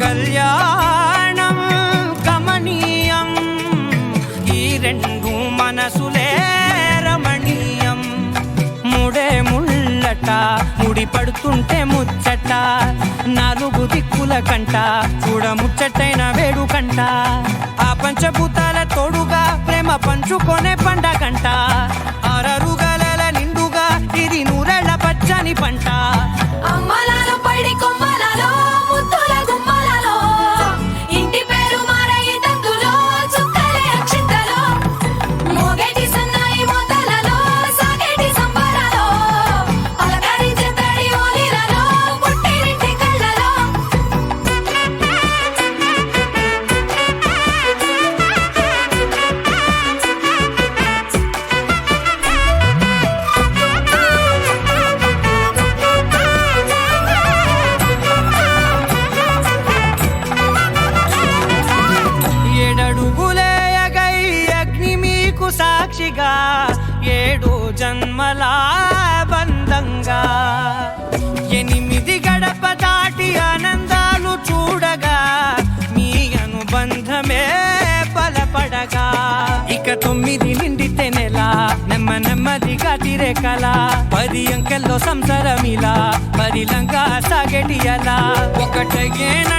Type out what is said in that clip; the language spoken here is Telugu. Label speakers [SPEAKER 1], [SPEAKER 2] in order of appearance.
[SPEAKER 1] కళ్యాణం కమనీయం, ఈ రెండు మనసులే రమణీయం. ముడే ముళ్ళట ముడి పడుతుంటే ముచ్చట, నాలుగు దిక్కుల కంట చూడ ముచ్చటైన వేడుకంట. ఆ పంచభూతాల తోడుగా ప్రేమ పంచుకొనే పండగంట. ఆరరుగల నిండుగా ఇది నూరెళ్ళ పచ్చని పంట.
[SPEAKER 2] అమ్మలాలో పడి కొమ్మలలో ముద్దుల గుమ్మలలో, ఇంటి పేరు మారయి తందులో చుక్కలే అక్షింతలో, మోగేటి సన్నాయి మోతలలో సాగేటి సంబరాలో, అలకరించే తడి ఓలిలలో పుట్టినింటి కళ్ళలో.
[SPEAKER 1] ఏడడుగులేయగై అగ్ని మీకు సాక్షిగా, ఏడు జన్మల బంధంగా. 8 గడప దాటి ఆనందాలు చూడగా, మీ అనుబంధమే బలపడగా. ఇక 9 నిండితే నెల నెమ్మదిగా తిరే కల, 10 అంకెల్లో సంసారమిలా పరిలంగా సాగేటి అలా. ఒకటేనా